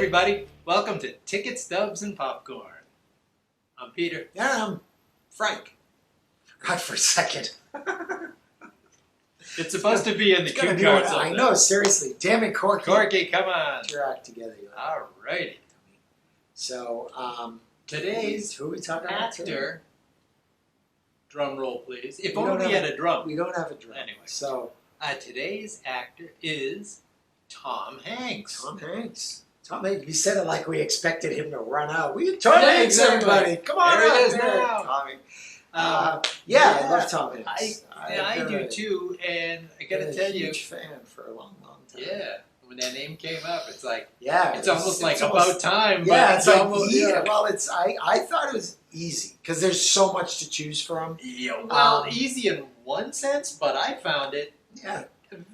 everybody, welcome to Ticket Stubs and Popcorn. I'm Peter. Yeah, I'm Frank. Forgot for a second. It's supposed to be in the cue It's cards. I know, seriously. Damn it, Corky. Corky, come on. Get your act together. Alrighty. So, Today's who are we talking about today? actor, drum roll please. If We don't only we have had a drum. We don't have a drum. Anyway. So, Today's actor is Tom Hanks. Tom Hanks. Tom Hanks. We said it like we expected him to run out. Tom Yeah, Hanks, exactly. everybody. Come on There out it is there. now. Tommy. Um, I love Tom Hanks. I do too, and I gotta tell you, huge fan for a long, long time. yeah, when that name came up, it's like, Yeah, it's almost like about time. Yeah, but it's like almost, yeah. Well, it's I thought it was easy because there's so much to choose from. Yeah, well, easy in one sense, but I found it Yeah.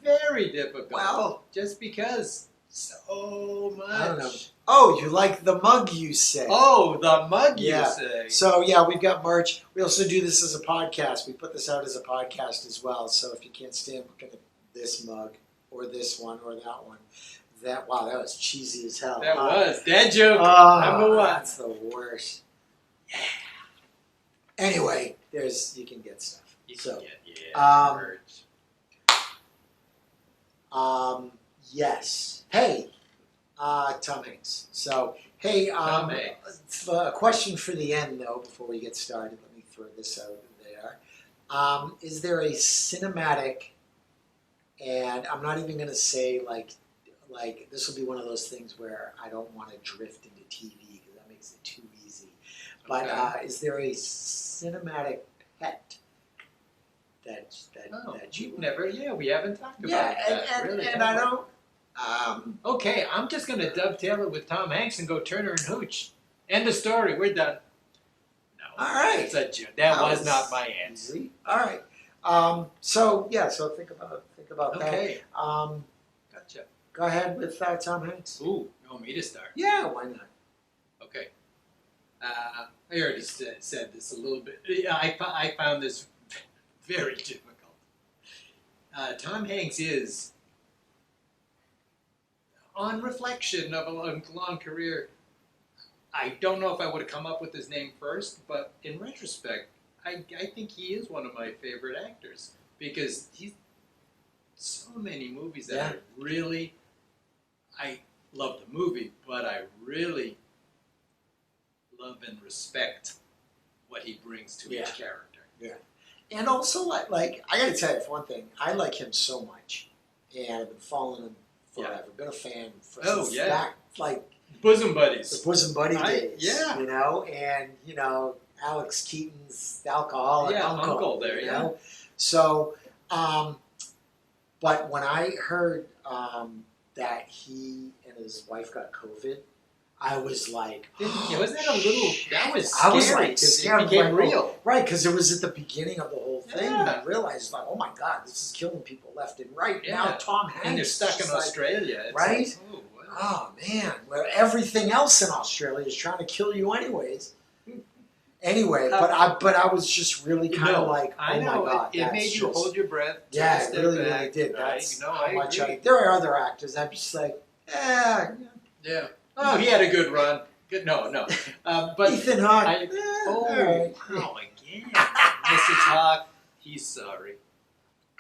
very difficult. Well, just because so much. I don't know. Oh, you like the mug, you say? Oh, the mug, you Yeah. say. So yeah, we've got merch. We also do this as a podcast. We put this out as a podcast as well. So if you can't stand looking at this mug or this one or that one, that was cheesy as hell. That was dad joke number one. That's the worst. Yeah. Anyway, you can get stuff. You So, can get, merch. Yes. Hey, Tom Hanks. So, hey, Tom Hanks. A question for the end, though, before we get started. Let me throw this out there. Is there a cinematic, and I'm not even going to say, like this will be one of those things where I don't want to drift into TV because that makes it too easy. But is there a cinematic pet that you never? Yeah, we haven't talked about and that. Really, and I don't. Okay, I'm just going to dovetail it with Tom Hanks and go Turner and Hooch. End of story. We're done. No. All right. It's a joke. That was not my answer. Easy. All right. So think about that. Okay. Gotcha. Go ahead with Tom Hanks. Ooh, you want me to start? Yeah, why not? Okay. I already said this a little bit. I found this very difficult. Tom Hanks is, on reflection of a long career, I don't know if I would have come up with his name first, but in retrospect, I think he is one of my favorite actors because he's so many movies that I really, I love the movie, but I really love and respect what he brings to each character. Yeah. And also, like I got to tell you, for one thing, I like him so much, and I've been following him forever. Been a fan since back, like Bosom Buddies. the Bosom Buddy days. Yeah. You know, and Alex Keaton's alcoholic uncle there. You know? So, but when I heard that he and his wife got COVID, I was like, wasn't that a little? That was scary. I was like scared. It became real, right? Because it was at the beginning of the whole thing, and Yeah. I realized, like, oh my God, this is killing people left and right. Yeah. Now Tom Hanks, and they're stuck in just like, Australia, it's right? like, oh, wow. Oh man, where everything else in Australia is trying to kill you anyways. Anyway, but I was just really kind of like, oh I know, my God, it made you hold your breath. Yeah, take a it really, step really back, did. right? That's No, how I much agree. there are other actors. I'm just like, Yeah. Oh, he had a good run. Good. No. But Ethan Hawke. wow, again, Mrs. Hawke. He's sorry.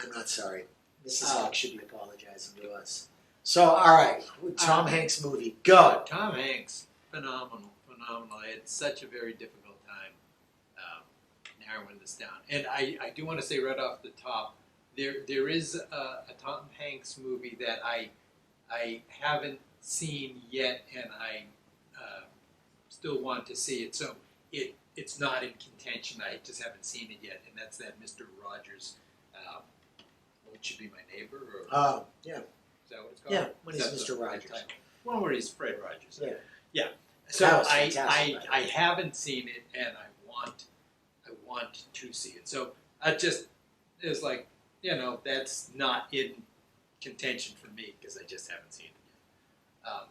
I'm not sorry. Mrs. Hawke should be apologizing to us. So, all right, Tom Hanks movie, go. Tom Hanks, phenomenal. I had such a very difficult time narrowing this down. And I do want to say right off the top, there is a Tom Hanks movie that I haven't seen yet, and I still want to see it. So it's not in contention. I just haven't seen it yet, and that's that Mr. Rogers. What should be my neighbor? Or, Yeah. Is that what it's called? Yeah, when he's That's Mr. the right Rogers. title. One where he's Fred Rogers. Yeah. So That was fantastic, I haven't seen it, and I want to see it. So I just is like, that's not in contention for me because I just haven't seen it yet.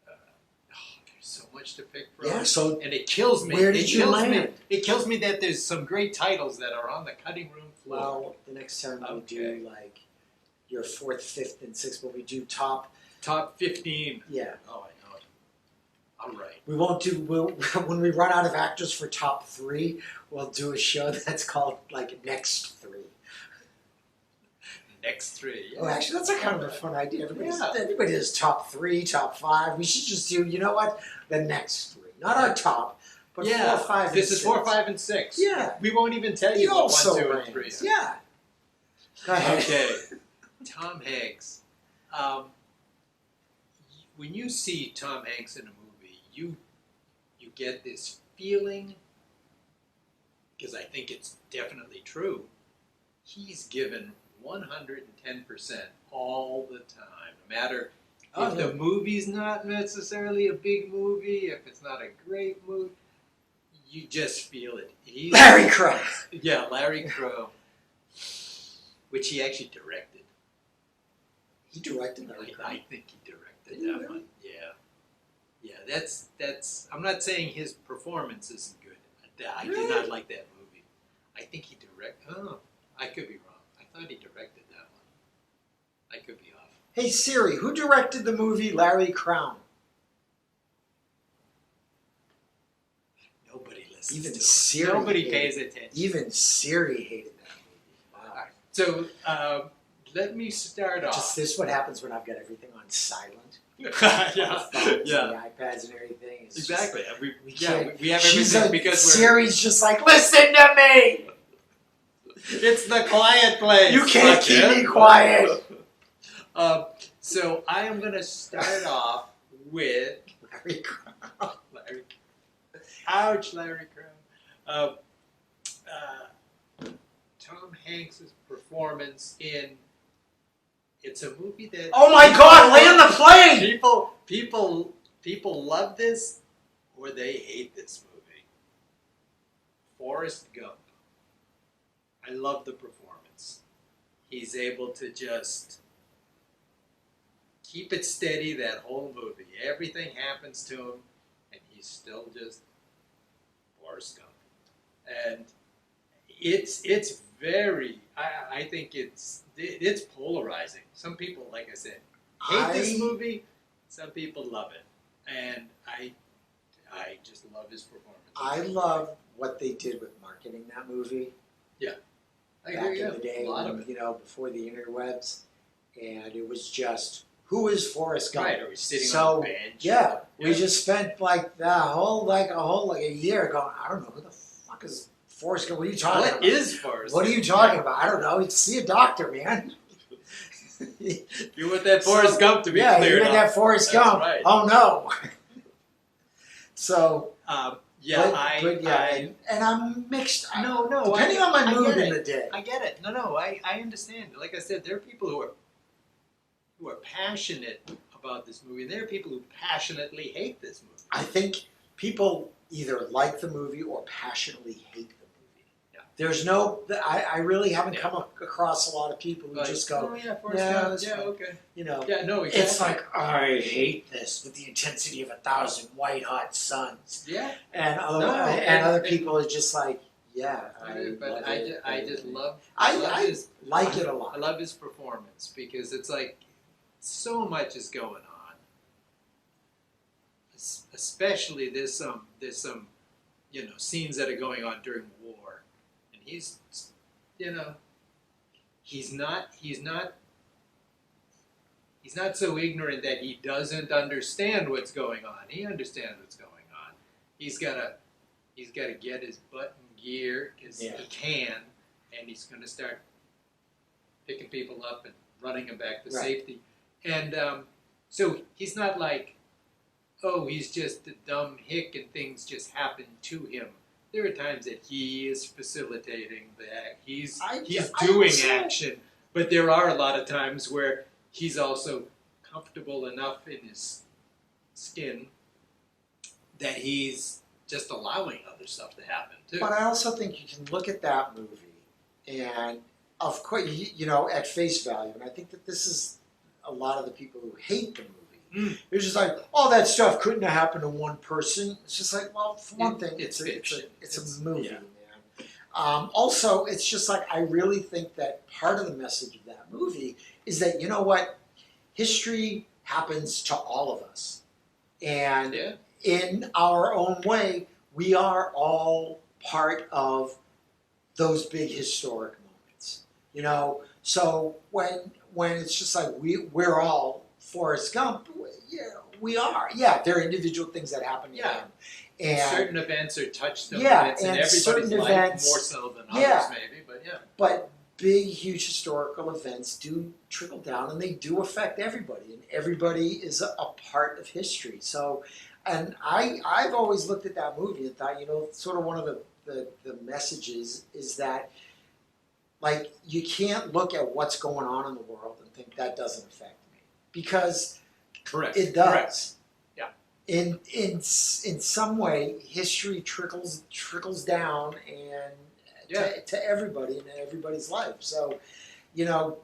There's so much to pick from. Yeah. So and it kills me. Where did you land? It kills me that there's some great titles that are on the cutting room floor. well, the next time we do like your 4th, 5th, and 6th, when we do top. Top 15. Yeah. Oh, I know it. All right. We won't do. When we run out of actors for top 3, we'll do a show that's called like Next 3. Next 3. Yeah. Oh, actually, that's a kind of a fun idea. Yeah. Everybody does top 3, top 5. We should just do. You know what? The next 3, not our top, but 4, 5, and 6. This is 4, 5, and 6. Yeah. We won't even tell The you what also 1, 2, and rings. 3 are. Yeah. Go ahead. Okay. Tom Hanks. When you see Tom Hanks in a movie, you get this feeling, because I think it's definitely true, he's given 110% all the time. No matter if the movie's not necessarily a big movie, if it's not a great movie, you just feel it. Larry Crow. Yeah, Larry Crow, which he actually directed. He directed Larry Crow. I think he directed that one. Yeah, that's. I'm not saying his performance isn't good. I did not like that movie. I think he directed. Oh, I could be wrong. I thought he directed that one. I could be off. Hey Siri, who directed the movie Larry Crown? Nobody listens Even to Siri. him. Nobody pays attention. Even Siri hated that movie. Wow. All right. So let me start off. Just this is what happens when I've got everything on silent. Yeah, The phones, yeah. the iPads and everything. It's Exactly. Just, We have she's everything like, because Siri's just like, listen to me. it's the quiet place. You can't keep Bucket. me quiet. So I am going to start off with Larry Crown. Larry. Ouch, Larry Crown. Tom Hanks' performance in. It's a movie that. Oh my God! Land the plane. People love this, or they hate this movie. Forrest Gump. I love the performance. He's able to just keep it steady that whole movie. Everything happens to him, and he's still just Forrest Gump. And it's very. I think it's polarizing. Some people, like I said, hate this movie. Some people love it, and I just love his performance. I love what they did with marketing that movie. I Back agree, in the day, a lot of it. before the interwebs, and it was just who is Forrest Gump? Right, or he's sitting So, on the bench. Yeah, we just spent like a year going. I don't know who the fuck is Forrest Gump. What are you talking about? What is Forrest What are Gump? you talking about? I don't know. You see a doctor, man. You want that Forrest Gump to be yeah, cleared you up. that Forrest That's Gump. right. Oh no. So. And I'm mixed. No, Depending on my I mood get in it. the day. I get it. No, I understand. Like I said, there are people who are passionate about this movie, and there are people who passionately hate this movie. I think people either like the movie or passionately hate the movie. Yeah. There's no. I really haven't come across a lot of people who just go, oh yeah, Forrest yeah, Gump. that's Yeah, fine. okay. you know. Yeah, no, exactly. It's like, I hate this with the intensity of 1,000 white hot suns. Yeah. And other people are just like, yeah, I just love. I like it a I lot. love his performance because it's like so much is going on. Especially there's some scenes that are going on during war, and he's not so ignorant that he doesn't understand what's going on. He understands what's going on. He's gotta get his butt in gear because he can, and he's gonna start picking people up and running them back to safety. And so he's not like, oh, he's just a dumb hick and things just happen to him. There are times that he is facilitating the act. He's doing action, but there are a lot of times where he's also comfortable enough in his skin that he's just allowing other stuff to happen too. But I also think you can look at that movie and, of course, at face value, and I think that this is a lot of the people who hate the movie. It's just like, oh, that stuff couldn't have happened to one person. It's just like, well, for one thing, it's a movie, man. Also, it's just like, I really think that part of the message of that movie is that, you know what? History happens to all of us. And in our own way, we are all part of those big historic moments. You know, so when it's just like we're all Forrest Gump, yeah, we are. Yeah, there are individual things that happen to him. And certain events are touchstone yeah, events in and everybody's certain life, events, more so than others, yeah. maybe. But yeah, but big, huge historical events do trickle down, and they do affect everybody, and everybody is a part of history. So, and I've always looked at that movie and thought, you know, sort of one of the messages is that, like, you can't look at what's going on in the world and think that doesn't affect me, because correct. it does. Correct. Yeah. In some way, history trickles down and to everybody in everybody's life. So, you know,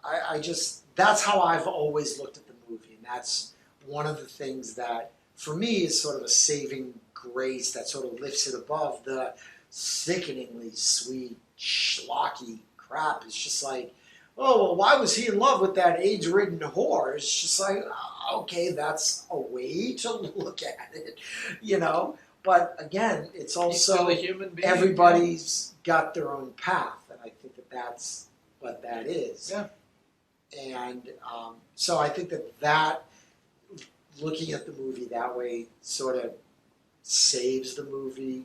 I just, that's how I've always looked at the movie, and that's one of the things that for me is sort of a saving grace that sort of lifts it above the sickeningly sweet schlocky crap. It's just like, oh, well, why was he in love with that AIDS-ridden whore? It's just like, okay, that's a way to look at it, you know? But again, it's also He's still a human being. Everybody's got their own path, and I think that that's what that is. Yeah. And so I think that looking at the movie that way sort of saves the movie,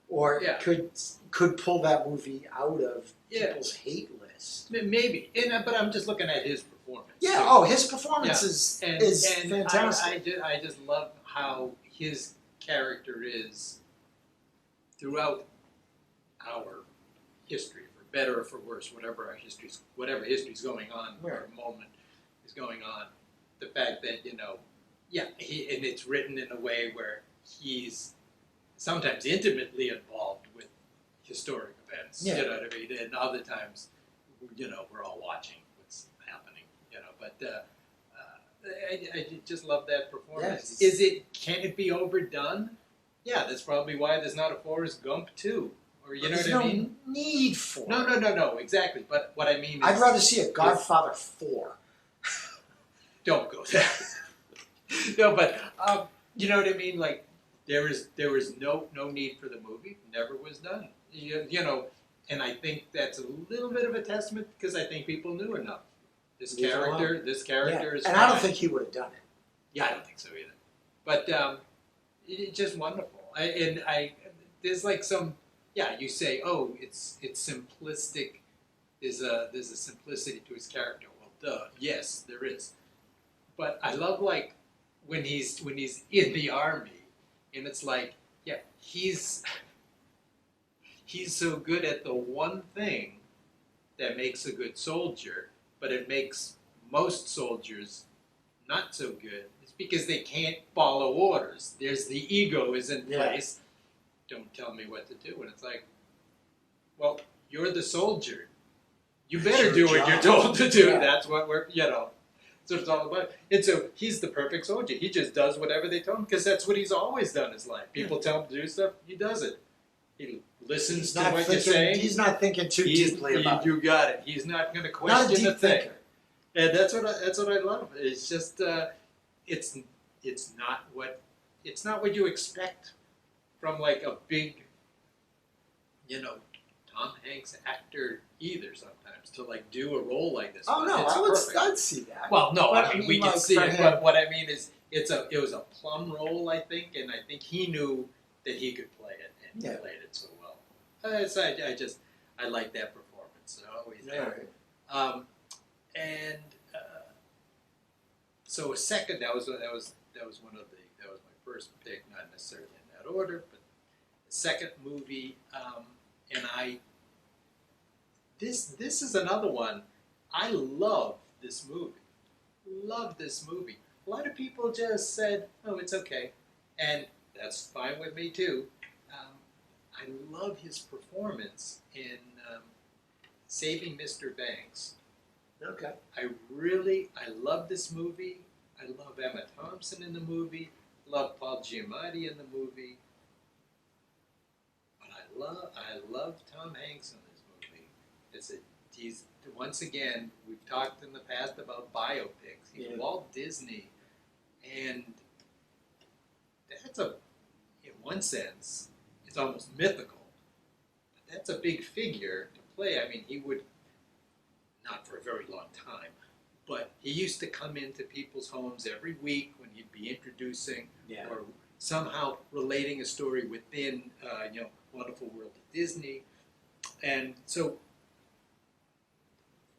or could pull that movie out of people's hate list. Maybe, but I'm just looking at his performance. Yeah. too. Oh, his performance is and fantastic. I just love how his character is throughout our history, for better or for worse, whatever history's going on, or moment is going on. The fact that, you know, and it's written in a way where he's sometimes intimately involved with historic events. Yeah. You know what I mean? And other times, you know, we're all watching what's happening. You know, but I just love that performance. Yes. Can it be overdone? Yeah, that's probably why there's not a Forrest Gump 2. Or you know what I mean? There's no need for it. No, exactly. But what I mean is, I'd rather see a Godfather 4. Don't go there. No, but you know what I mean? Like, there was no need for the movie. Never was done. You know, and I think that's a little bit of a testament, because I think people knew enough. This character is. And I don't think he would have done it. Yeah, I don't think so either. But it's just wonderful. There's like some. Yeah, you say, oh, it's simplistic. There's a simplicity to his character. Well, duh. Yes, there is. But I love, like, when he's in the army, and it's like, yeah, he's so good at the one thing that makes a good soldier, but it makes most soldiers not so good. It's because they can't follow orders. There's the ego is in place. Don't tell me what to do. And it's like, well, you're the soldier. You better do what you're told to do. Yeah. That's what we're, you know. That's what it's all about. And so he's the perfect soldier. He just does whatever they tell him, because that's what he's always done in his life. People tell him to do stuff, he does it. He listens to what you're saying. He's not thinking too deeply about it. You got it. He's not going to question a thing. And that's what I love. It's just it's not what you expect from, like, a big, you know, Tom Hanks actor either. Sometimes to, like, do a role like this. Oh no, I'd see that. Well, no, but I mean we like, can see it. But what I mean is, it was a plum role, I think, and I think he knew that he could play it, and he played it so well. I like that performance. So always there. So a second, that was my first pick, not necessarily in that order, but the second movie, this is another one. I love this movie. Love this movie. A lot of people just said, "Oh, it's okay," and that's fine with me too. I love his performance in Saving Mr. Banks. Okay. I love this movie. I love Emma Thompson in the movie. Love Paul Giamatti in the movie. But I love Tom Hanks in this movie. He's once again, we've talked in the past about biopics. He's Walt Disney, and that's in one sense, it's almost mythical. But that's a big figure to play. I mean, he would, not for a very long time, but he used to come into people's homes every week when he'd be introducing or somehow relating a story within, Wonderful World of Disney. And so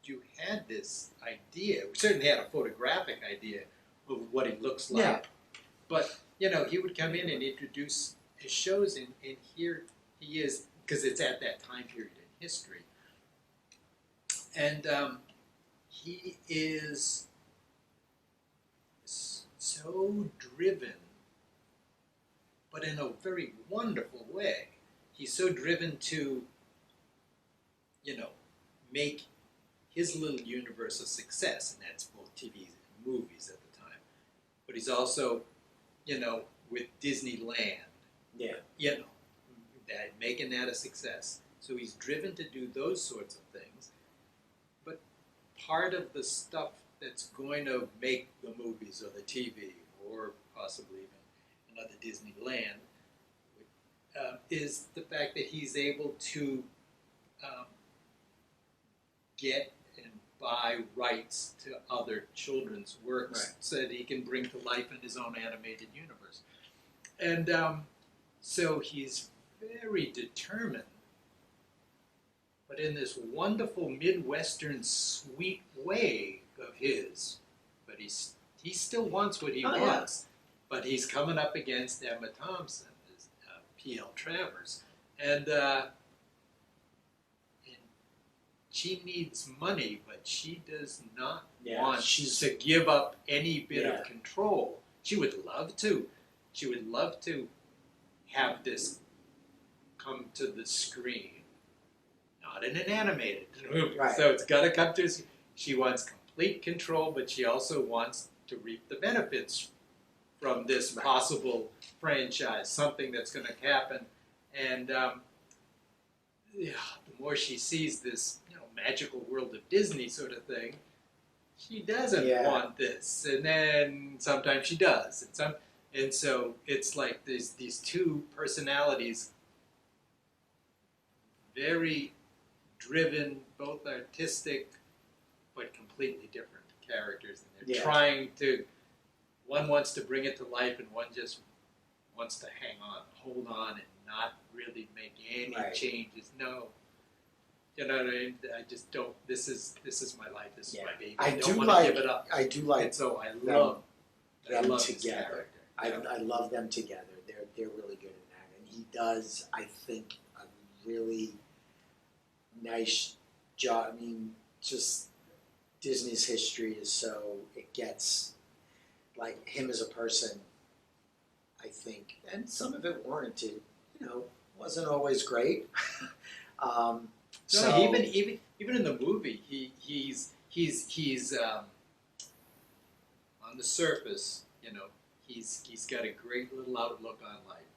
you had this idea, we certainly had a photographic idea of what he looks like. Yeah. But, he would come in and introduce his shows, and here he is, because it's at that time period in history. And he is so driven, but in a very wonderful way. He's so driven to, make his little universe a success, and that's both TV and movies at the time. But he's also, with Disneyland, that making that a success. So he's driven to do those sorts of things. But part of the stuff that's going to make the movies or the TV or possibly even another Disneyland is the fact that he's able to get and buy rights to other children's works so that he can bring to life in his own animated universe. And so he's very determined, but in this wonderful Midwestern sweet way of his. But he still wants what he wants, but he's coming up against Emma Thompson, P.L. Travers, and she needs money, but she does not want to give up any bit of control. She would love to. She would love to have this come to the screen, not in an animated movie. Right. So it's got to come to. She wants complete control, but she also wants to reap the benefits from this possible franchise, something that's going to happen. And the more she sees this, magical world of Disney sort of thing, she doesn't want this, and then sometimes she does, and so it's like these two personalities, very driven, both artistic, but completely different characters, and they're trying to. One wants to bring it to life, and one just wants to hang on, hold on, and not really make any changes. No. You know what I mean? I just don't. This is my life. This is my baby. I don't want to give it up. I do like. And so I love them together. I love them together. They're really good in that, and he does. I think a really nice job. I mean, just Disney's history is so it gets like him as a person. I think, and some of it warranted. Wasn't always great. So even in the movie, he's on the surface, he's got a great little outlook on life.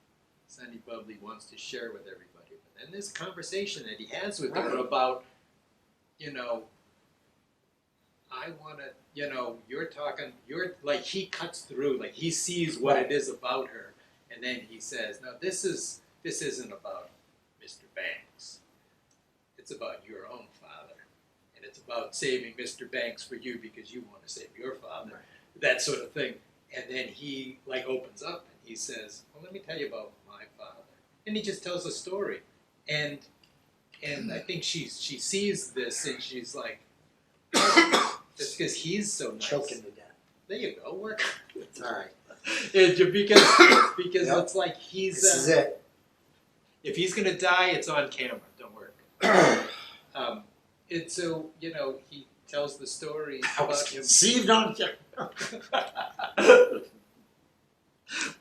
Sunny bubbly, wants to share with everybody. But then there's a conversation that he has with her about, I want to, you're like, he cuts through, like he sees what it is about her, and then he says, no, this isn't about Mr. Banks. It's about your own father, and it's about saving Mr. Banks for you because you want to save your father, that sort of thing. And then he opens up and he says, "Well, let me tell you about my father," and he just tells a story, and I think she sees this and she's like, just because he's so nice, choking to death. There you go, work. It's all right. Because it's like he's. This is it. If he's gonna die, it's on camera. Don't worry. And so, he tells the story about him. Conceived on camera.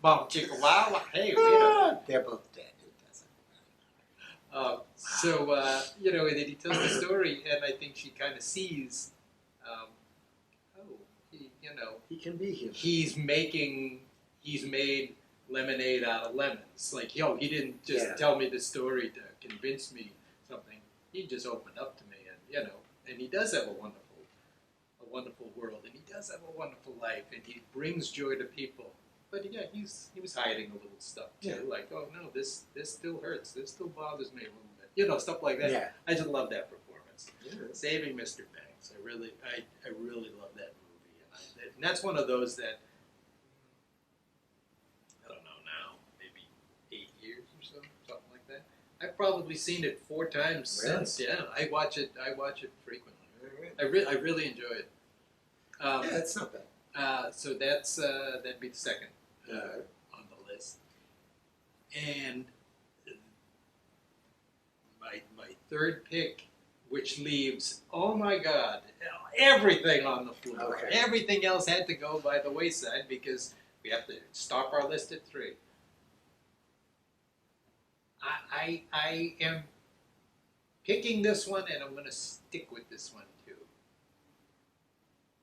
Mom, chicka wow. Hey, wait a minute. They're both dead. And then he tells the story, and I think she kind of sees, he can be human. He's made lemonade out of lemons. Like, he didn't just tell me the story to convince me something. He just opened up to me, and he does have a wonderful world, and he does have a wonderful life, and he brings joy to people. but yeah, he was hiding a little stuff too. Yeah. Like, oh no, this still hurts. This still bothers me a little bit. You know, stuff like that. Yeah. I just love that performance. Yeah. Saving Mr. Banks. I really love that movie. And that's one of those that I don't know now, maybe 8 years or so, something like that. I've probably seen it 4 times Really? since. Yeah, I watch it frequently. Right. I really enjoy it. Yeah, it's not bad. So that'd be the second Yeah. on the list. And my third pick, which leaves, oh my God, everything on the floor. Okay. Everything else had to go by the wayside because we have to stop our list at 3. I am picking this one, and I'm going to stick with this one too.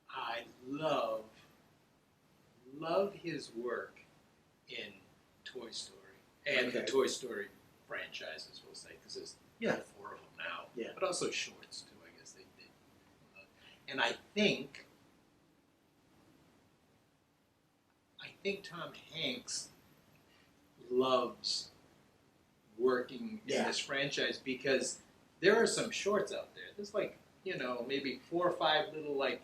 I love his work in Toy Story and the Toy Story franchises, we'll say, because there's 4 of them now. Yeah. But also shorts too, I guess they did. And I think Tom Hanks loves working in this franchise because there are some shorts out there. There's like, maybe 4 or 5 little, like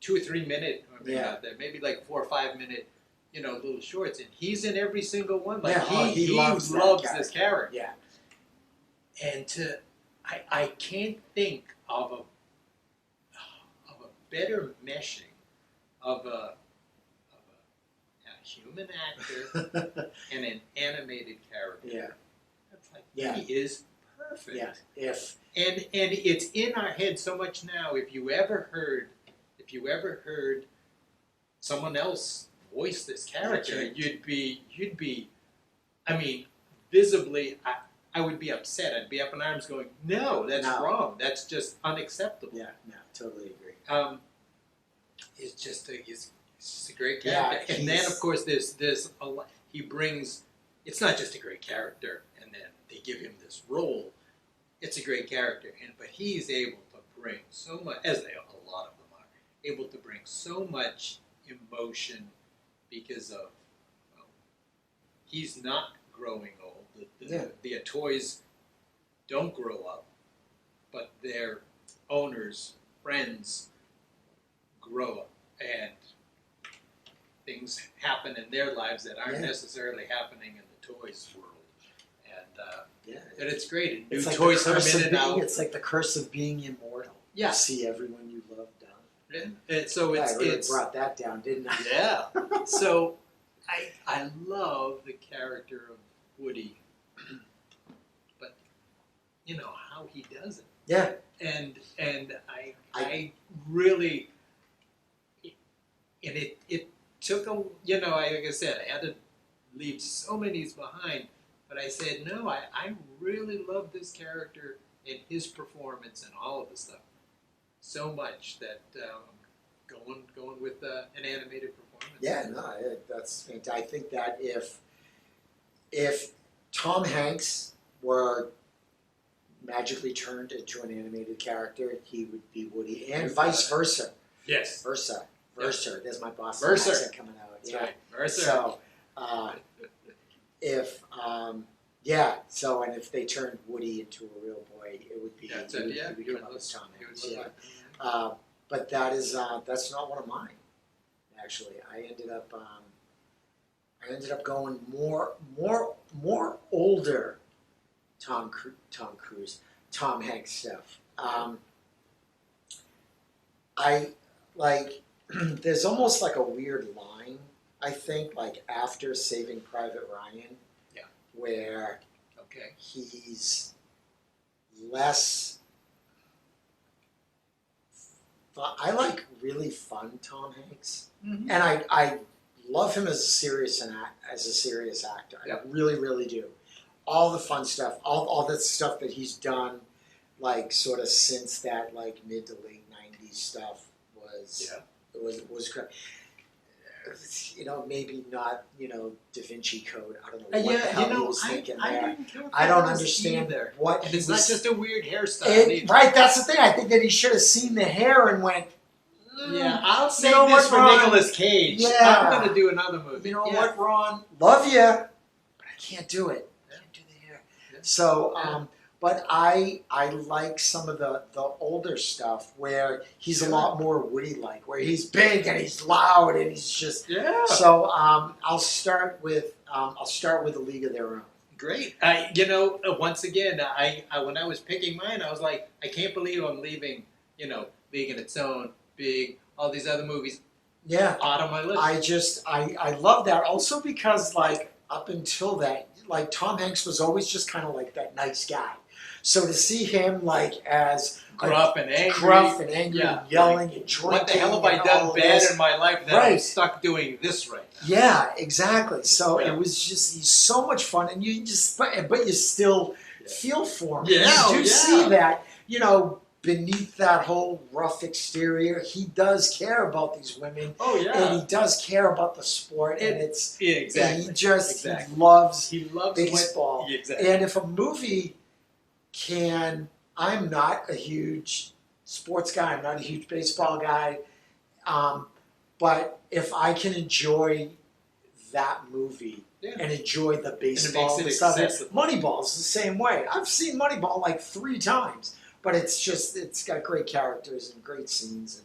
2 or 3 minute, or maybe out there, maybe like 4 or 5 minute, little shorts, and he's in every single one. Like he loves this character. Yeah. And I can't think of a better meshing of a human actor and an animated character. Yeah. That's like he is perfect. Yeah. And it's in our head so much now. If you ever heard someone else voice this character, you'd be I mean, visibly I would be upset. I'd be up in arms going, no, that's wrong. That's just unacceptable. Yeah, no, totally agree. It's just a great character. Yeah, and then of course there's a lot, he brings, it's not just a great character and then they give him this role. It's a great character, but he's able to bring so much, as a lot of them are, able to bring so much emotion because of, he's not growing old. The toys don't grow up, but their owners, friends, grow up, and things happen in their lives that aren't necessarily happening in the toys world. And it's great. And new toys come in and out. It's like the curse of being immortal. Yeah. You see everyone you love die. Yeah. And so I really brought that down, didn't I? Yeah. So I love the character of Woody, but how he does it. Yeah. And I really, and it took like I said, I had to leave so many behind, but I said, no, I really love this character and his performance and all of the stuff so much that going with an animated performance. Yeah, no, that's fantastic. I think that if Tom Hanks were magically turned into an animated character, he would be Woody, and vice versa. Yes. Versa. There's my boss accent coming out. That's right. Versa. So, and if they turned Woody into a real boy, it would be he would come up with Tom Hanks. Yeah. But that's not one of mine. Actually, I ended up going more older Tom Hanks stuff. I like. There's almost like a weird line, I think, like after Saving Private Ryan, where he's less. I like really fun Tom Hanks, and I love him as a serious actor. I really, really do. All the fun stuff, all the stuff that he's done, like sort of since that like mid to late '90s stuff was great. Maybe not, Da Vinci Code. I don't know what the hell he was thinking there. I don't understand what and it's not just a weird hairstyle. Right, that's the thing. I think that he should have seen the hair and went, Yeah, I'll save know this what, for Ron? Nicolas Cage. Yeah. I'm going to do another movie. You know Yeah. what, Ron? Love you, but I can't do it. I Yeah. can't do the hair. Yeah. So, Yeah. but I like some of the older stuff where he's a Sure. lot more Woody-like, where he's big and he's loud and he's just. Yeah. So I'll start with A League of Their Own. Great. Once again, I when I was picking mine, I was like, I can't believe I'm leaving, League in Its Own, Big, all these other movies Yeah. out of my list. I love that also because like up until that, like Tom Hanks was always just kind of like that nice guy. So to see him like as Gruff and angry. and yelling and drinking. What the hell have I and all done of bad this. in my life that I'm stuck doing this right now? Yeah, exactly. So Yeah. it was just he's so much fun, and you just but you still feel for him. Yeah, You do see that beneath that whole rough exterior, he does care about these women, Oh yeah. and he does care about the sport, and it's Yeah, exactly. he just Exactly. he loves He loves baseball. What, exactly. And if a movie can, I'm not a huge sports guy. I'm not a huge baseball guy. But if I can enjoy that movie Yeah. and enjoy the baseball it and stuff, accessible. Moneyball's the same way. I've seen Moneyball like 3 times, but it's got great characters and great scenes.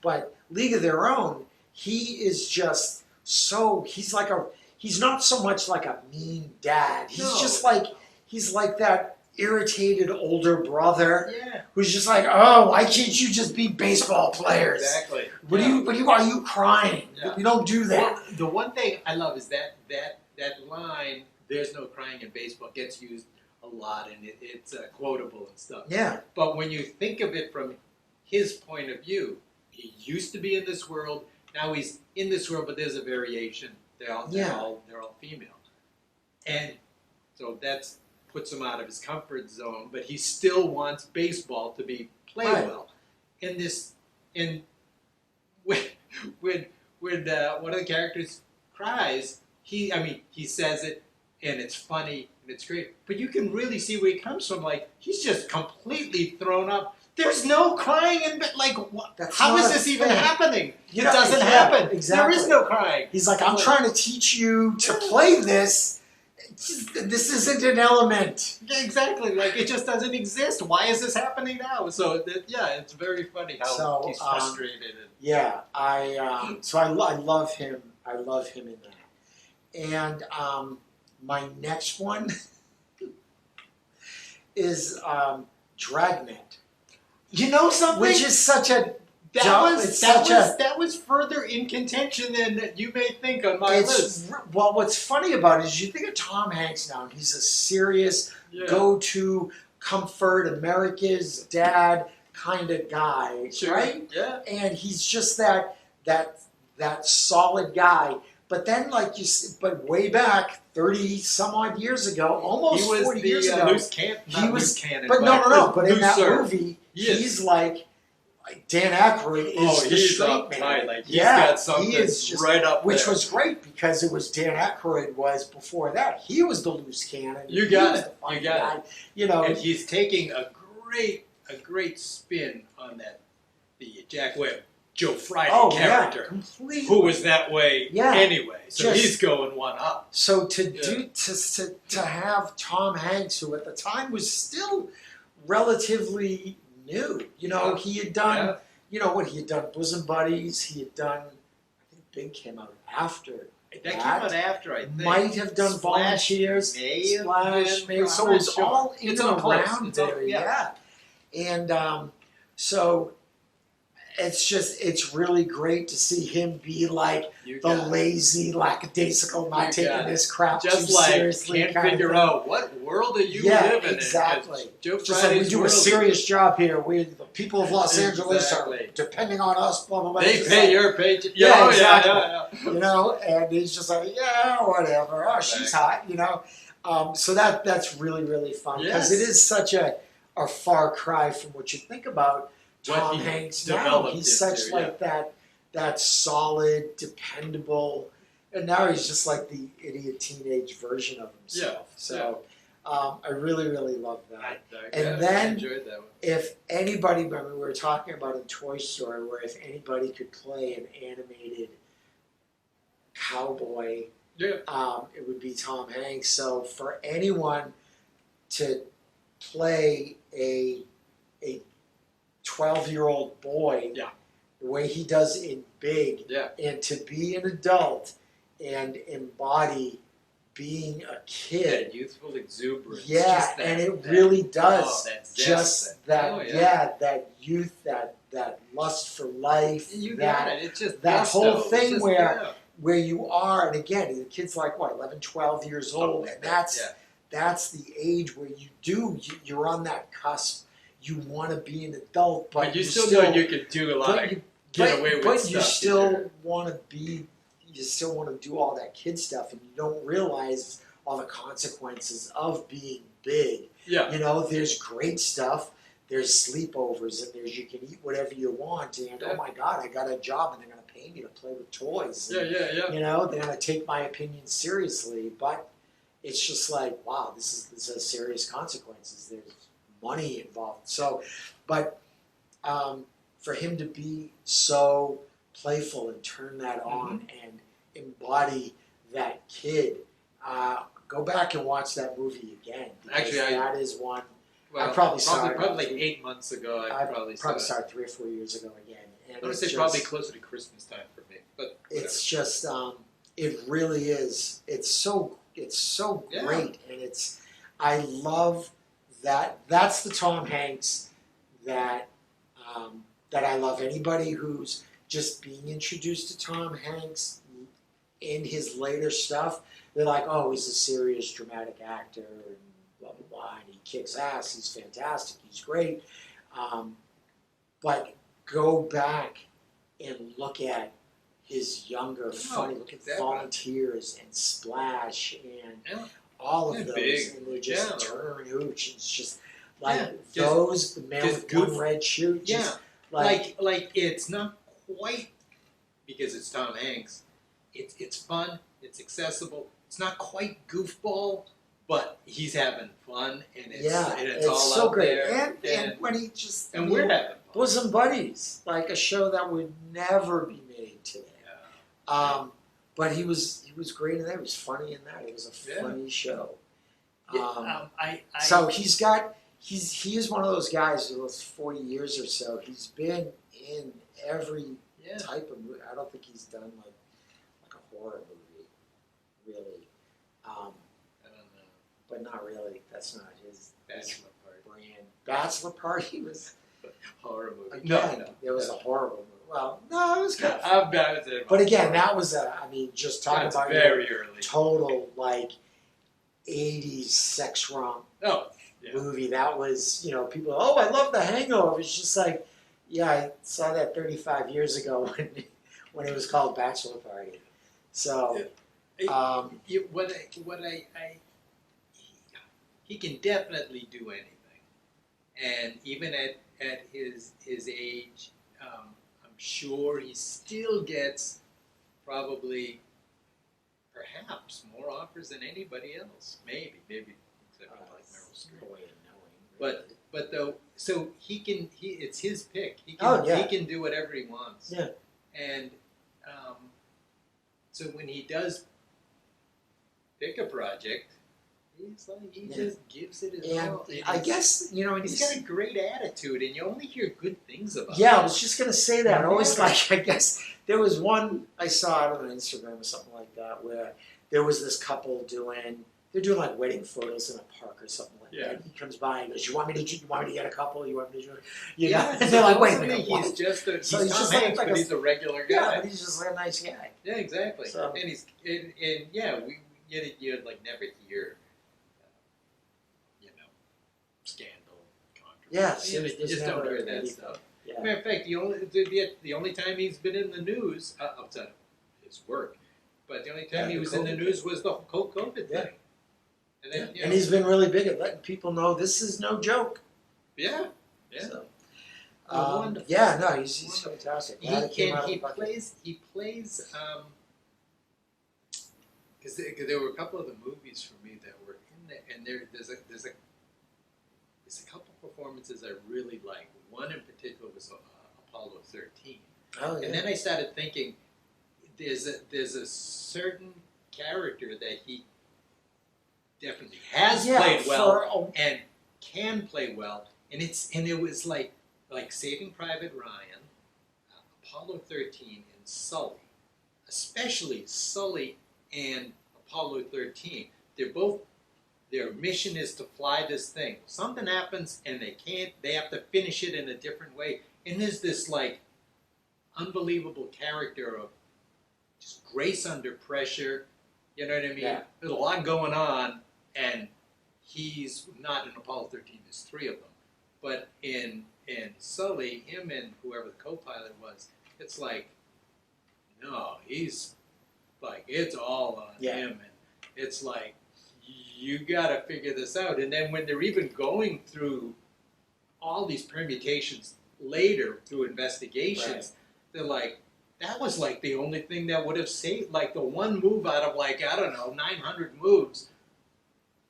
But League of Their Own, he is just he's not so much like a mean dad. He's No. just like he's like that irritated older brother Yeah. who's just like, oh, why can't you just be baseball players? Exactly. What Yeah. are you crying? Yeah. We don't do that. Well, the one thing I love is that line, "There's no crying in baseball," gets used a lot, and it's quotable and stuff. Yeah, But when you think of it from his point of view, he used to be in this world. Now he's in this world, but there's a variation. They're all female, and so that's puts him out of his comfort zone. But he still wants baseball to be played Right. well. And when one of the characters cries, he says it, and it's funny and it's great. But you can really see where he comes from. Like he's just completely thrown up. There's no crying in like what? That's How not is a this even thing. happening? You It know, doesn't yeah, happen. exactly. There is no crying. he's like, I'm trying to teach you to play this. This isn't an element. Yeah, exactly. Like it just doesn't exist. Why is this happening now? So it's very funny how he's frustrated. Yeah, I love him. I love him in that. And my next one is Dragnet, You know something? which is such a that was further in contention than you may think on my list. Well, what's funny about it is you think of Tom Hanks now, and he's a serious, Yeah. go-to, comfort, America's dad kind of guy, Sure. right? Yeah. And he's just that solid guy. But then, but way back 30 some odd years ago, almost He was 40 the years ago, loose cannon. he was- Loose cannon. but no. But in that looser. movie, Yes. he's like Dan Aykroyd is the he's straight up man. tight. Like he's Yeah, got something he is just- right up Which there. was great because it was Dan Aykroyd was before that. He was the loose cannon. You He got was it. the funny You got guy. You know, and he's taking a great spin on the Jack Webb, Joe Friday character, yeah, completely. who was that way Yeah. anyway. So Just- he's going one up. So Yeah. to have Tom Hanks, who at the time was still relatively new, he had done, he had done Bosom Buddies, he had done, I think Big came out after. That came out after, I think. Might have done Splash Volunteers, may have Splash, been, maybe. I'm So not it was sure. all in It's and all close. around It's all- there, yeah. And so it's really great to see him be like You the got it. lazy, lackadaisical, not You got taking it. this crap Just too like seriously. can't kind of figure thing. out what world are you Yeah, living exactly. in. 'Cause Joe Just like we Friday's do a world- serious job here. We, the people of Los Angeles, are Exactly. depending on us. Blah blah blah. They It's pay like, your paycheck. Yeah, Oh, exactly. yeah. And he's just like, yeah, whatever. Oh, she's hot, So that's really really fun because Yes. it is such a far cry from what you think about What Tom he Hanks now. developed He's into, such like that solid, dependable, and now he's just like the idiot teenage version of himself. Yeah, So I really, really love that. And I then enjoyed that one. if anybody, remember we were talking about in Toy Story, where if anybody could play an animated cowboy, it would be Tom Hanks. So for anyone to play a 12-year-old boy, the way he does in Big, and to be an adult and embody being a kid, that youthful exuberance, and it really does that that youth, that lust for life, you got it. It's just that whole thing just, where you are, and again, the kid's like what, 11, 12 years old, and that's the age where you're on that cusp. You want to be an adult, but you still know you can do a lot. Get away with but stuff. You still want to do all that kid stuff, and you don't realize all the consequences of being big. Yeah. You know, there's great stuff. There's sleepovers, and you can eat whatever you want. And oh my God, I got a job, and they're going to pay me to play with toys. And, you know, they're going to take my opinion seriously, but it's just like, wow, this has serious consequences. There's money involved. So, but for him to be so playful and turn that on and embody that kid, go back and watch that movie again. Actually, that is one. Well, I probably saw it like 8 months ago. I probably saw it 3 or 4 years ago again. And I would say probably closer to Christmas time for me, but whatever. It's just it really is. It's so great, and I love that. That's the Tom Hanks that I love. Anybody who's just being introduced to Tom Hanks in his later stuff, they're like, oh, he's a serious dramatic actor and blah blah blah, and he kicks ass. He's fantastic. He's great. But go back and look at his younger, funny. Look at Volunteers and Splash and all of those, and they just turn hooch. It's just like those, the man with one red shoe. Just, like it's not quite because it's Tom Hanks. It's fun. It's accessible. It's not quite goofball, but he's having fun, and it's all so out great. there. And when he we're having fun. Bosom Buddies, like a show that would never be made today. But he was great in that. He was funny in that. It was a funny show. So he is one of those guys who was 40 years or so. He's been in every type of movie. I don't think he's done like a horror movie, really. I don't know. But not really. That's not his Bachelor Party. Brand. Bachelor Party was horror movie. Again, it was a horrible movie. Well, no, it was good. But again, that was just talking about very early. Total like 80s sex romp movie. That was, people, I love The Hangover. It's just like, I saw that 35 years ago when it was called Bachelor Party. So, he can definitely do anything, and even at his age, I'm sure he still gets probably perhaps more offers than anybody else. Maybe except like Meryl Streep. But though, so it's his pick. He can do whatever he wants. Yeah. And so when he does pick a project, he just gives it his all. I guess, he's got a great attitude, and you only hear good things about him. Yeah, I was just going to say that. I guess there was one I saw out on Instagram or something like that where there was this couple they're doing like wedding photos in a park or something like that. And he comes by and goes, you want me to get a couple? You want me to do And they're like, wait a minute, what? He's Tom Hanks, but he's a regular guy. Yeah, but he's just like a nice guy. Yeah, exactly. So. And you'd like never hear scandal, controversy. Yes, you just don't hear that stuff. Yeah. Matter of fact, the only time he's been in the news outside of his work, but the only time he was in the news was the whole COVID thing. And then, and he's been really big at letting people know this is no joke. Yeah. So, wonderful. He's fantastic. He plays because there were a couple of the movies for me that were in and there's a couple performances I really like. One in particular was Apollo 13. Oh, yeah. And then I started thinking, there's a certain character that he definitely has played well and can play well, and it was like Saving Private Ryan, Apollo 13, and Sully, especially Sully and Apollo 13. Their mission is to fly this thing. Something happens and they have to finish it in a different way. And there's this like unbelievable character of just grace under pressure. You know what I mean? Yeah. There's a lot going on, and he's not in Apollo 13. There's 3 of them. But in Sully, him and whoever the co-pilot was, it's like, no, he's like, it's all on him. And it's like, you got to figure this out. And then when they're even going through all these permutations later through investigations, they're like, that was like the only thing that would have saved, like the one move out of like, I don't know, 900 moves.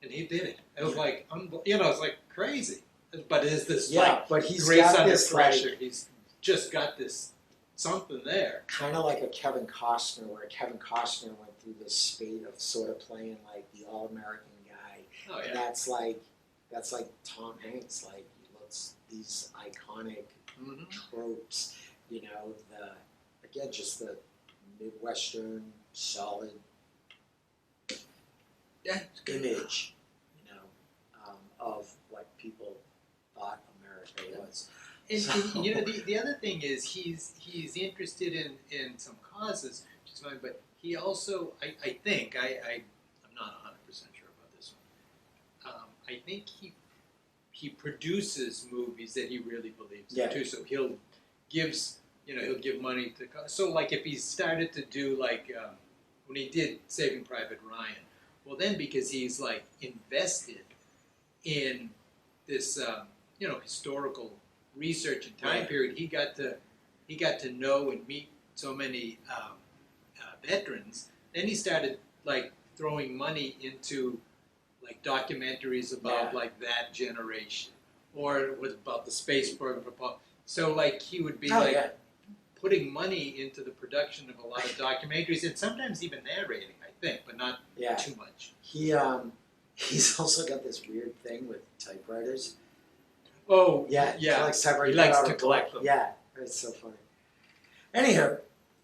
And he did it. It was like, it's like crazy. But it's this but he's grace got under this pressure. like, He's just got this something there. kind of like a Kevin Costner, where Kevin Costner went through this spate of sort of playing like the all-American guy. Oh, yeah. And that's like Tom Hanks, like he looks these iconic tropes, just the Midwestern solid image, of what people thought America was. And the other thing is he's interested in some causes, which is fine, but he also, I think, I'm not 100% sure about this one, I think he produces movies that he really believes in too, so he'll give money to, so like if he started to do like, when he did Saving Private Ryan, well then because he's like invested in this, historical research and time period, he got to know and meet so many veterans. Then he started like throwing money into like documentaries about like that generation, or it was about the space program. So like he would be putting money into the production of a lot of documentaries, and sometimes even narrating, I think, but not too much. He's also got this weird thing with typewriters. Oh, yeah. He likes to collect them. Yeah, it's so funny. Anyhow,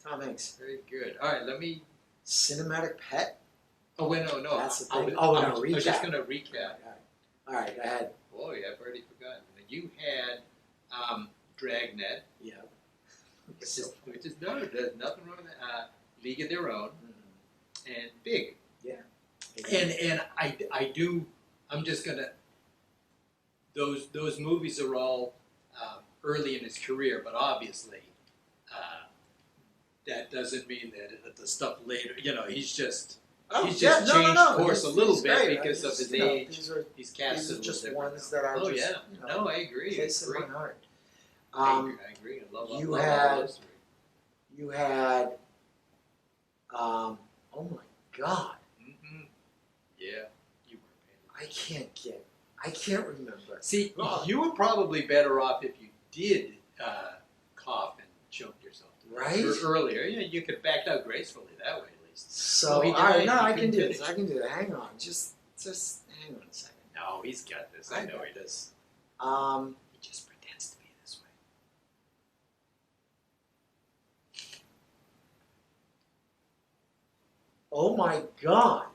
Tom Hanks. Very good. All right, let me... Cinematic pet? Oh, wait, no. That's the thing. I was just going to recap. All right, go ahead. Boy, I've already forgotten. You had Dragnet. Yeah. Which is no, there's nothing wrong with that. League of Their Own. And Big. Yeah. And I do, I'm just going to... Those movies are all early in his career, but obviously that doesn't mean that the stuff later, he's just changed course a little bit because of his age. He's cast these are just ones that are no, I agree. Place in my heart. I agree. I love you all had, those three. You had, oh my God. Yeah, you were. I can't remember. See, you were probably better off if you did cough and choke yourself. Right? Earlier. You could back out gracefully that way, at least. So, I can do this. I can do that. Hang on. Just hang on a second. No, he's got this. I know he does. He just pretends to be this way. Oh my God.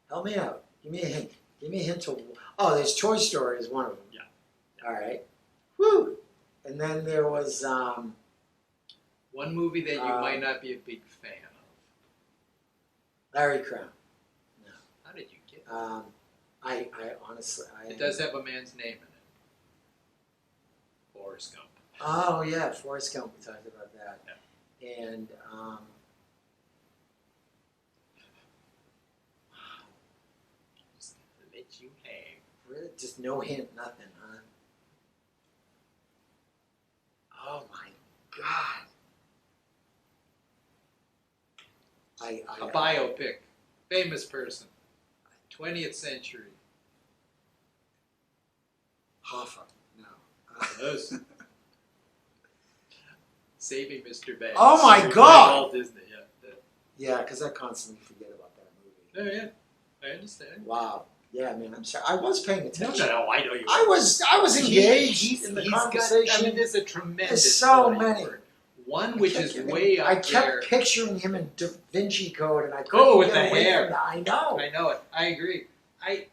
Help me out. Give me a hint. Give me a hint to... Oh, there's Toy Story is one of them. Yeah. All right. Woo! And then there was... one movie that you might not be a big fan of. Larry Crown. No. How did you get I honestly... It does have a man's name in it. Forrest Gump. Oh, yeah. Forrest Gump. We talked about that. Yeah. And... you hang. Really? Just no hint, nothing, huh? Oh my God! A biopic, famous person. 20th century. Hoffa. No. Those. Saving Mr. Banks. Oh my By God! Walt Disney. Yeah. Yeah, because I constantly forget about that movie. Oh yeah, I understand. Wow. Yeah, man, I'm sorry. I was paying attention. No, I know you. I was engaged in the conversation. I mean, there's a tremendous. There's so body many. of work. One which is way up I there. kept picturing him in Da Vinci Code, and I couldn't Oh, with get the away hair. from that. I know. I know it. I agree. I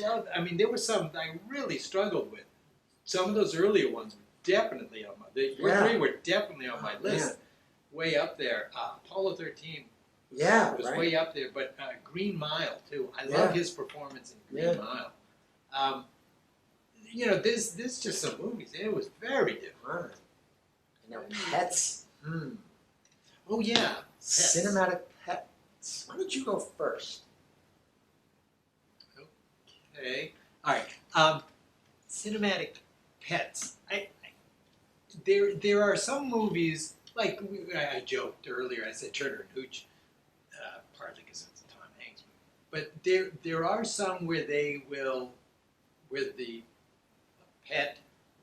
love. I mean, there were some I really struggled with. Some of those earlier ones were definitely on my. Your three were definitely on my list. Way up there. Apollo 13. Yeah, was right. way up there, but Green Mile too. I love his performance in Green Mile. You know, there's just some movies. It was very different. Right. And their pets. Oh yeah, pets. Cinematic pets. Why don't you go first? Okay. All right. Cinematic pets. There are some movies like I joked earlier. I said Turner and Hooch, partly because it's a Tom Hanks movie. But there are some where they will, with the pet,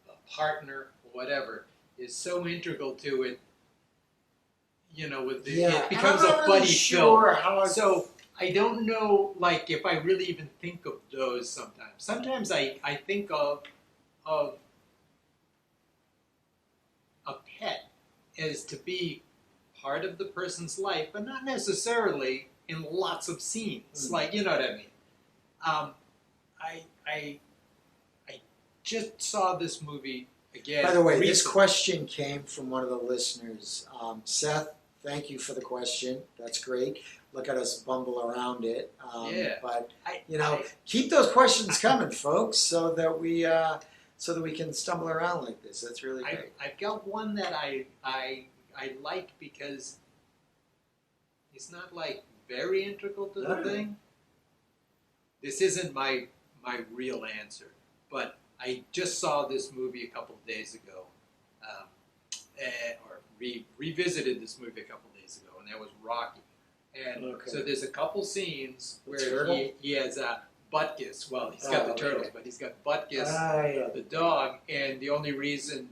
the partner, whatever, is so integral to it. You know, with the it becomes a buddy film. So I don't know, like, if I really even think of those sometimes. Sometimes I think of a pet as to be part of the person's life, but not necessarily in lots of scenes. Like, you know what I mean? I just saw this movie again. By the way, recently. this question came from one of the listeners. Seth, thank you for the question. That's great. Look at us bumble around it. But keep those questions coming, folks, so that we can stumble around like this. That's really great. I've got one that I like because he's not like very integral to the thing. This isn't my real answer, but I just saw this movie a couple of days ago, or revisited this movie a couple of days ago, and that was Rocky. And so there's a couple scenes where he has Butkus. Well, he's got the turtles, but he's got Butkus, the dog, and the only reason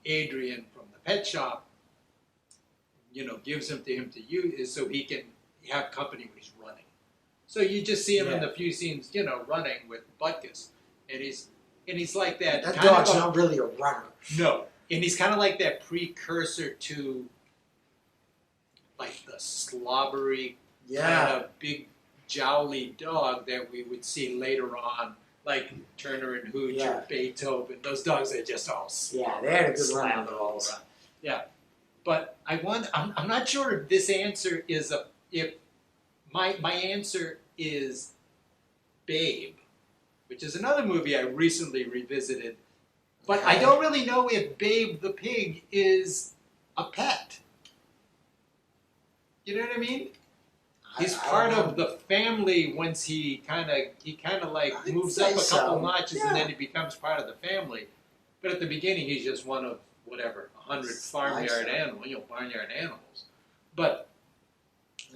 Adrian from the pet shop, gives him to use is so he can have company when he's running. So you just see him in the few scenes, running with Butkus, and he's like that. That dog's not really a runner. No, and he's kind of like that precursor to, like, the slobbery kind of big jowly dog that we would see later on, like Turner and Hooch or Beethoven. Those dogs are just all they had a good run on those. Yeah, but I'm not sure if this answer is if my answer is Babe, which is another movie I recently revisited, but I don't really know if Babe the pig is a pet. You know what I mean? He's part of the family once he kind of like moves up a couple notches and then he becomes part of the family. But at the beginning, he's just one of whatever 100 barnyard animals. But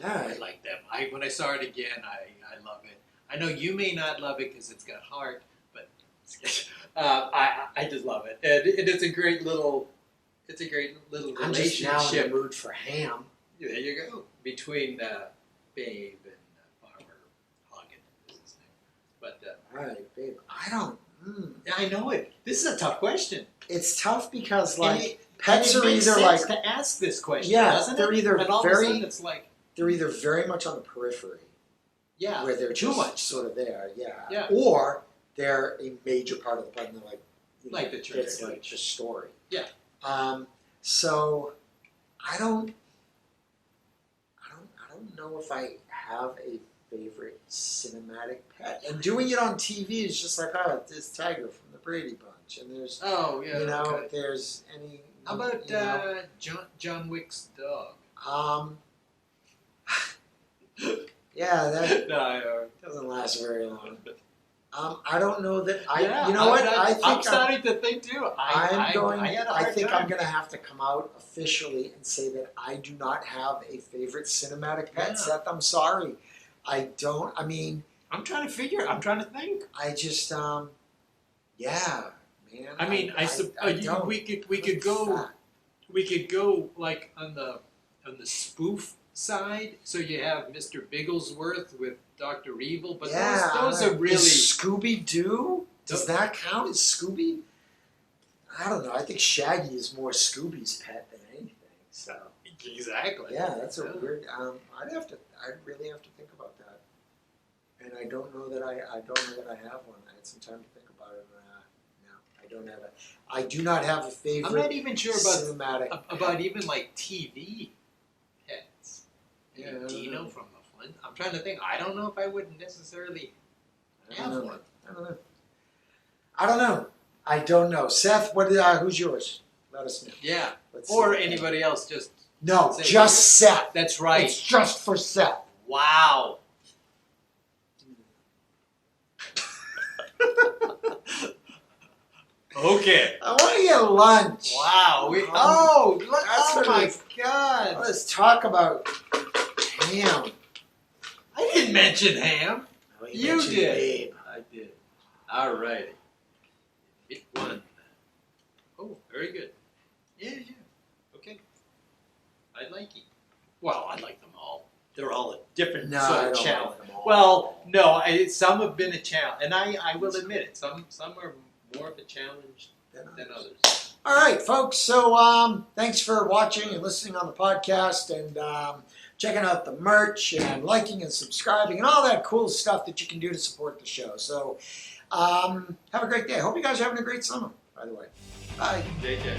I like them. When I saw it again, I love it. I know you may not love it because it's got heart, but I just love it, and it's a great little relationship. I'm just now in the mood for ham. There you go. Between Babe and Farmer Hoggin is his name. But all right, Babe. I don't. I know it. This is a tough question. It's tough because pets are either like to ask this question. Yeah, doesn't they're it? either and all very. Of a sudden it's like they're either very much on the periphery. Yeah. Where they're too much sort of there. Yeah. Or they're a major part of the plot. And they're like the church. It's like just story. Yeah. So I don't know if I have a favorite cinematic pet. And doing it on TV is just like, this tiger from the Brady Bunch, and there's there's any. How about John Wick's dog? That doesn't last very long. I don't know that I think I'm starting to think too. I'm going to have to come out officially and say that I do not have a favorite cinematic pet. Seth, I'm sorry. I don't. I mean, I'm trying to think. I just yeah, man. I mean, don't. we could go. We could go like on the spoof side. So you have Mr. Bigglesworth with Dr. Evil, but those are really Scooby Doo. Does that count as Scooby? I don't know. I think Shaggy is more Scooby's pet than anything. So exactly. yeah, that's a weird. I'd really have to think about that. And I don't know that I have one. I had some time to think about it. No, I don't have it. I do not have a favorite. I'm not even sure cinematic about even like TV pets. Yeah, Dino from the Flint. I'm trying to think. I don't know if I would necessarily have one. I don't know. Seth, who's yours? Let us know. Yeah. Let's or see. anybody else. No, just Seth. That's right. It's just for Seth. Wow. Okay. I want to get lunch. Wow. That's my God. Let's talk about ham. I didn't mention ham. Oh, You mentioned did. Babe. I did. All righty. Hit one. Oh, very good. Yeah. Okay. I like it. Well, I like them all. They're all a different No, sort I of don't challenge. like them all. Well, no, some have been a challenge, and I will admit it. Some are more of a challenge than others. All right, folks. So thanks for watching and listening on the podcast and checking out the merch and liking and subscribing and all that cool stuff that you can do to support the show. So have a great day. I hope you guys are having a great summer, by the way. Bye. Take care.